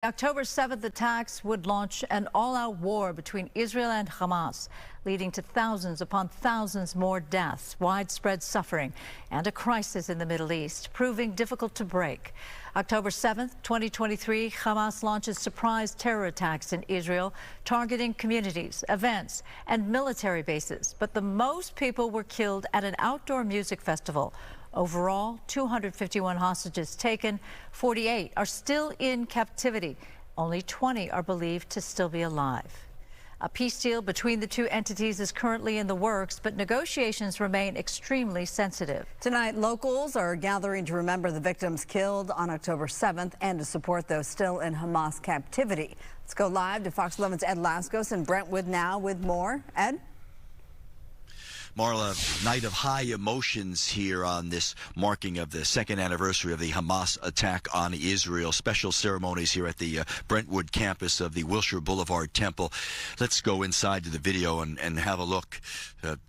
October 7th attacks would launch an all-out war between Israel and Hamas, leading to thousands upon thousands more deaths, widespread suffering, and a crisis in the Middle East, proving difficult to break. October 7th, 2023, Hamas launches surprise terror attacks in Israel, targeting communities, events, and military bases. But the most people were killed at an outdoor music festival. Overall, 251 hostages taken, 48 are still in captivity. Only 20 are believed to still be alive. A peace deal between the two entities is currently in the works, but negotiations remain extremely sensitive. Tonight, locals are gathering to remember the victims killed on October 7th and to support those still in Hamas captivity. Let's go live to Fox 11's Ed Laskos in Brentwood now with more. Ed? Marla, night of high emotions here on this marking of the second anniversary of the Hamas attack on Israel. Special ceremonies here at the Brentwood campus of the Wilshire Boulevard Temple. Let's go inside to the video and have a look.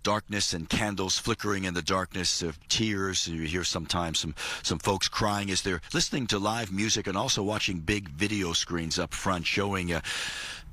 Darkness and candles flickering in the darkness, tears. You hear sometimes some folks crying as they're listening to live music and also watching big video screens up front showing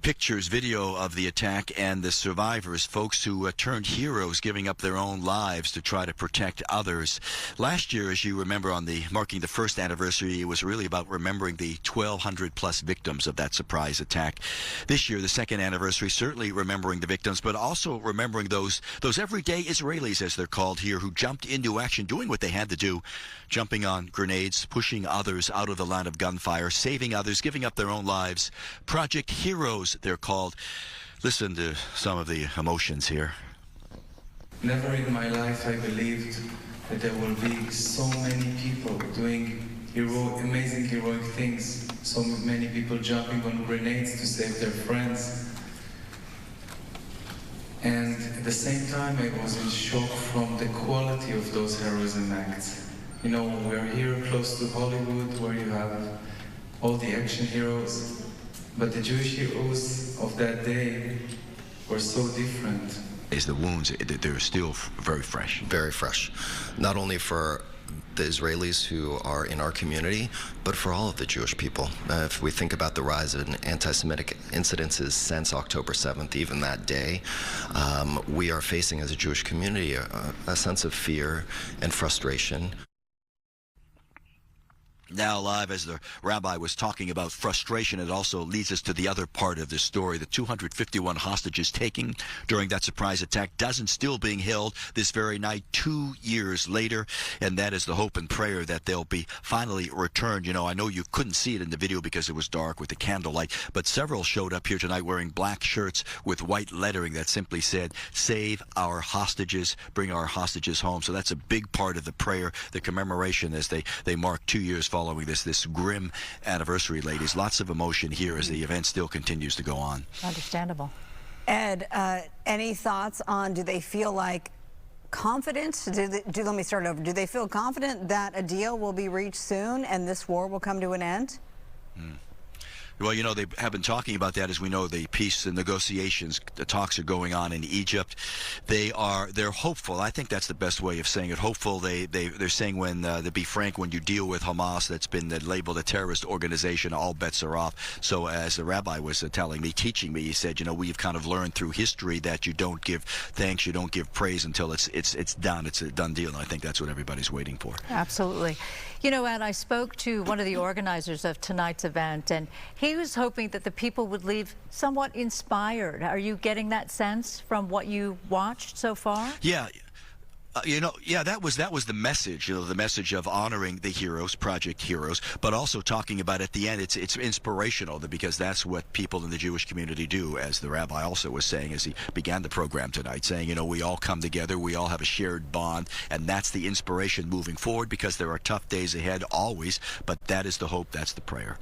pictures, video of the attack and the survivors, folks who turned heroes, giving up their own lives to try to protect others. Last year, as you remember, on the marking the first anniversary, it was really about remembering the 1,200 plus victims of that surprise attack. This year, the second anniversary, certainly remembering the victims, but also remembering those everyday Israelis, as they're called here, who jumped into action, doing what they had to do, jumping on grenades, pushing others out of the line of gunfire, saving others, giving up their own lives. Project Heroes, they're called. Listen to some of the emotions here. Never in my life I believed that there will be so many people doing amazing heroic things, so many people jumping on grenades to save their friends. And at the same time I was in shock from the quality of those heroism acts. You know, we're here close to Hollywood where you have all the action heroes, but the Jewish heroes of that day were so different. Is the wounds, they're still very fresh. Very fresh. Not only for the Israelis who are in our community, but for all of the Jewish people. If we think about the rise in anti-Semitic incidences since October 7th, even that day, we are facing as a Jewish community a sense of fear and frustration. Now live, as the rabbi was talking about frustration, it also leads us to the other part of this story. The 251 hostages taken during that surprise attack, dozens still being held this very night 2 years later, and that is the hope and prayer that they'll be finally returned. You know, I know you couldn't see it in the video because it was dark with the candlelight, but several showed up here tonight wearing black shirts with white lettering that simply said, "Save our hostages, bring our hostages home." So that's a big part of the prayer, the commemoration as they mark 2 years following this grim anniversary, ladies. Lots of emotion here as the event still continues to go on. Understandable. Ed, any thoughts on, do they feel like confident? Let me start over. Do they feel confident that a deal will be reached soon and this war will come to an end? Well, you know, they have been talking about that. As we know, the peace and negotiations, the talks are going on in Egypt. They're hopeful. I think that's the best way of saying it. Hopeful. They're saying to be frank, when you deal with Hamas, that's been labeled a terrorist organization, all bets are off. So as the rabbi was teaching me, he said, you know, we've kind of learned through history that you don't give thanks, you don't give praise until it's done. It's a done deal. And I think that's what everybody's waiting for. Absolutely. You know, Ed, I spoke to one of the organizers of tonight's event, and he was hoping that the people would leave somewhat inspired. Are you getting that sense from what you watched so far? Yeah. That was the message, the message of honoring the heroes, Project Heroes, but also talking about at the end, it's inspirational, because that's what people in the Jewish community do, as the rabbi also was saying as he began the program tonight, saying, you know, we all come together, we all have a shared bond, and that's the inspiration moving forward, because there are tough days ahead always, but that is the hope, that's the prayer.